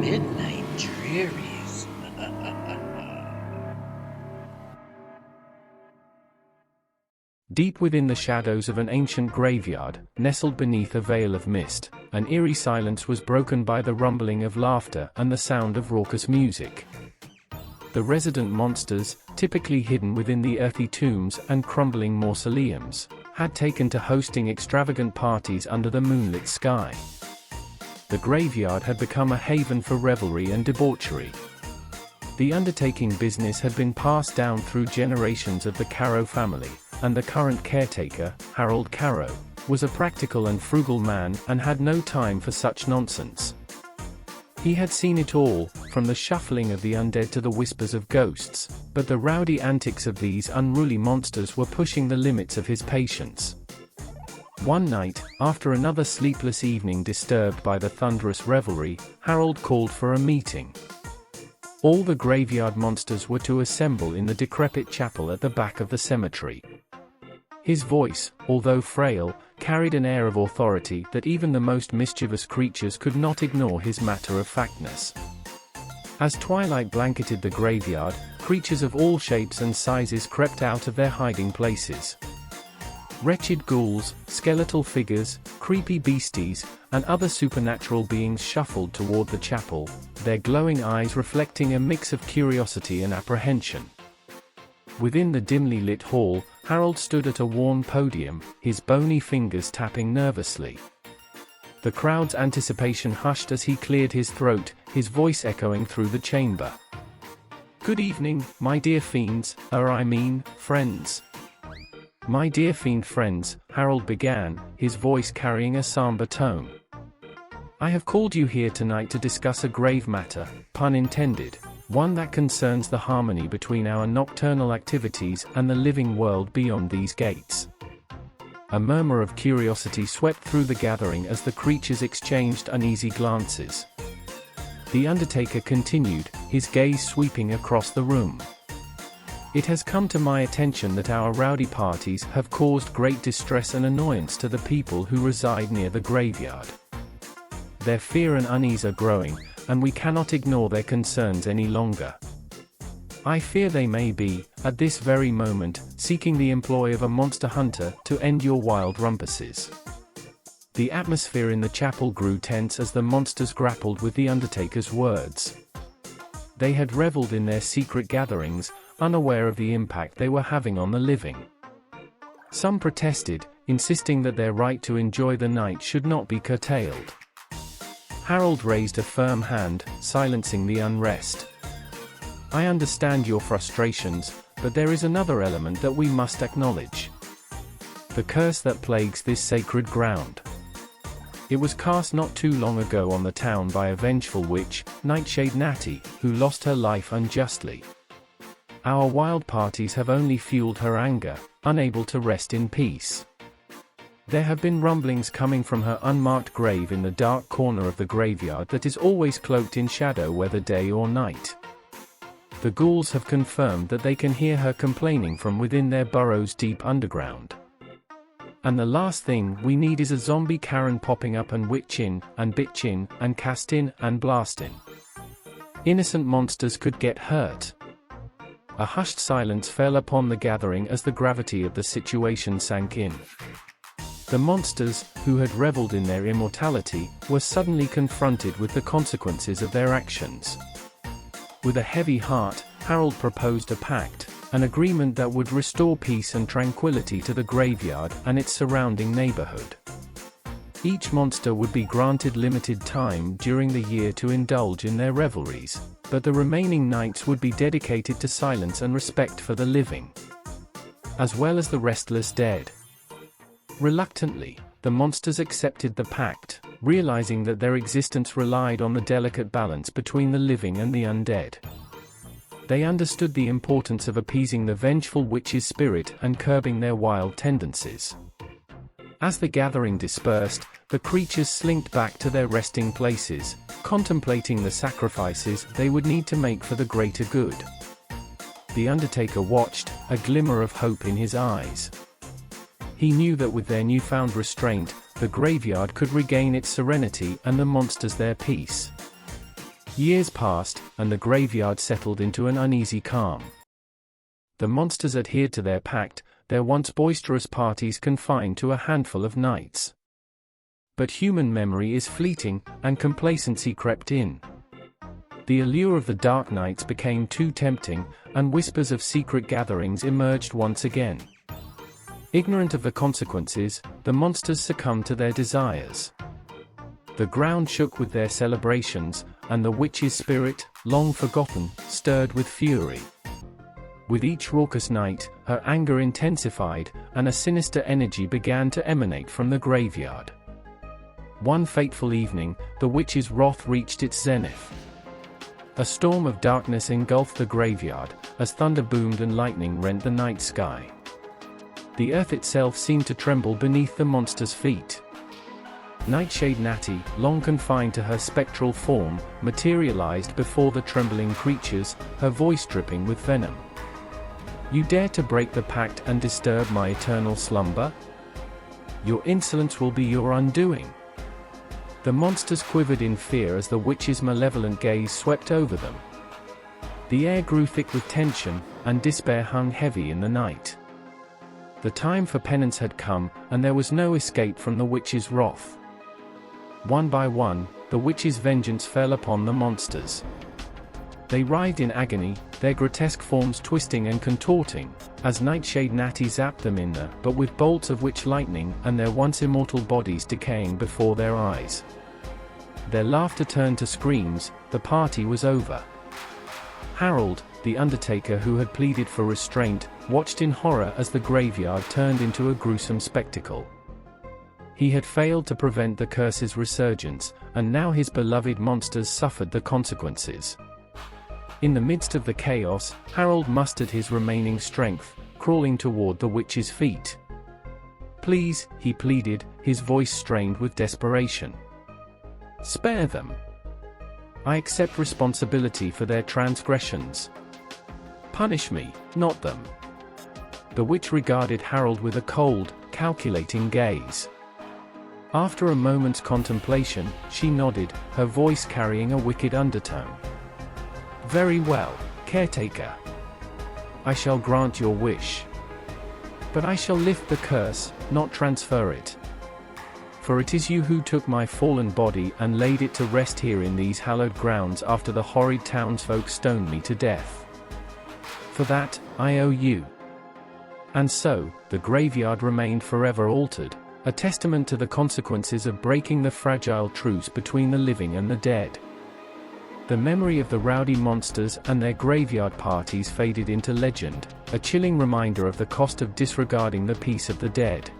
Midnight Drearies. Deep within the shadows of an ancient graveyard, nestled beneath a veil of mist, an eerie silence was broken by the rumbling of laughter and the sound of raucous music. The resident monsters, typically hidden within the earthy tombs and crumbling mausoleums, had taken to hosting extravagant parties under the moonlit sky. The graveyard had become a haven for revelry and debauchery. The undertaking business had been passed down through generations of the Caro family, and the current caretaker, Harold Caro, was a practical and frugal man and had no time for such nonsense. He had seen it all, from the shuffling of the undead to the whispers of ghosts, but the rowdy antics of these unruly monsters were pushing the limits of his patience. One night, after another sleepless evening disturbed by the thunderous revelry, Harold called for a meeting. All the graveyard monsters were to assemble in the decrepit chapel at the back of the cemetery. His voice, although frail, carried an air of authority that even the most mischievous creatures could not ignore his matter-of-factness. As twilight blanketed the graveyard, creatures of all shapes and sizes crept out of their hiding places. Wretched ghouls, skeletal figures, creepy beasties, and other supernatural beings shuffled toward the chapel, their glowing eyes reflecting a mix of curiosity and apprehension. Within the dimly lit hall, Harold stood at a worn podium, his bony fingers tapping nervously. The crowd's anticipation hushed as he cleared his throat, his voice echoing through the chamber. "Good evening, my dear fiends, friends." "My dear fiend friends," Harold began, his voice carrying a somber tone. "I have called you here tonight to discuss a grave matter, pun intended, one that concerns the harmony between our nocturnal activities and the living world beyond these gates." A murmur of curiosity swept through the gathering as the creatures exchanged uneasy glances. The undertaker continued, his gaze sweeping across the room. "It has come to my attention that our rowdy parties have caused great distress and annoyance to the people who reside near the graveyard. Their fear and unease are growing, and we cannot ignore their concerns any longer. I fear they may be, at this very moment, seeking the employ of a monster hunter to end your wild rumpuses." The atmosphere in the chapel grew tense as the monsters grappled with the undertaker's words. They had reveled in their secret gatherings, unaware of the impact they were having on the living. Some protested, insisting that their right to enjoy the night should not be curtailed. Harold raised a firm hand, silencing the unrest. "I understand your frustrations, but there is another element that we must acknowledge. The curse that plagues this sacred ground. It was cast not too long ago on the town by a vengeful witch, Nightshade Natty, who lost her life unjustly. Our wild parties have only fueled her anger, unable to rest in peace. There have been rumblings coming from her unmarked grave in the dark corner of the graveyard that is always cloaked in shadow whether day or night. The ghouls have confirmed that they can hear her complaining from within their burrows deep underground. And the last thing we need is a zombie Karen popping up and witch in, and bitch in, and cast in, and blast in. Innocent monsters could get hurt." A hushed silence fell upon the gathering as the gravity of the situation sank in. The monsters, who had reveled in their immortality, were suddenly confronted with the consequences of their actions. With a heavy heart, Harold proposed a pact, an agreement that would restore peace and tranquility to the graveyard and its surrounding neighborhood. Each monster would be granted limited time during the year to indulge in their revelries, but the remaining nights would be dedicated to silence and respect for the living, as well as the restless dead. Reluctantly, the monsters accepted the pact, realizing that their existence relied on the delicate balance between the living and the undead. They understood the importance of appeasing the vengeful witch's spirit and curbing their wild tendencies. As the gathering dispersed, the creatures slinked back to their resting places, contemplating the sacrifices they would need to make for the greater good. The undertaker watched, a glimmer of hope in his eyes. He knew that with their newfound restraint, the graveyard could regain its serenity and the monsters their peace. Years passed, and the graveyard settled into an uneasy calm. The monsters adhered to their pact, their once boisterous parties confined to a handful of nights. But human memory is fleeting, and complacency crept in. The allure of the dark nights became too tempting, and whispers of secret gatherings emerged once again. Ignorant of the consequences, the monsters succumbed to their desires. The ground shook with their celebrations, and the witch's spirit, long forgotten, stirred with fury. With each raucous night, her anger intensified, and a sinister energy began to emanate from the graveyard. One fateful evening, the witch's wrath reached its zenith. A storm of darkness engulfed the graveyard, as thunder boomed and lightning rent the night sky. The earth itself seemed to tremble beneath the monster's feet. Nightshade Natty, long confined to her spectral form, materialized before the trembling creatures, her voice dripping with venom. "You dare to break the pact and disturb my eternal slumber? Your insolence will be your undoing." The monsters quivered in fear as the witch's malevolent gaze swept over them. The air grew thick with tension, and despair hung heavy in the night. The time for penance had come, and there was no escape from the witch's wrath. One by one, the witch's vengeance fell upon the monsters. They writhed in agony, their grotesque forms twisting and contorting, as Nightshade Natty zapped them in the but with bolts of witch lightning, and their once immortal bodies decaying before their eyes. Their laughter turned to screams. The party was over. Harold, the undertaker who had pleaded for restraint, watched in horror as the graveyard turned into a gruesome spectacle. He had failed to prevent the curse's resurgence, and now his beloved monsters suffered the consequences. In the midst of the chaos, Harold mustered his remaining strength, crawling toward the witch's feet. "Please," he pleaded, his voice strained with desperation. "Spare them. I accept responsibility for their transgressions. Punish me, not them." The witch regarded Harold with a cold, calculating gaze. After a moment's contemplation, she nodded, her voice carrying a wicked undertone. "Very well, caretaker. I shall grant your wish. But I shall lift the curse, not transfer it. For it is you who took my fallen body and laid it to rest here in these hallowed grounds after the horrid townsfolk stoned me to death. For that, I owe you." And so, the graveyard remained forever altered, a testament to the consequences of breaking the fragile truce between the living and the dead. The memory of the rowdy monsters and their graveyard parties faded into legend, a chilling reminder of the cost of disregarding the peace of the dead.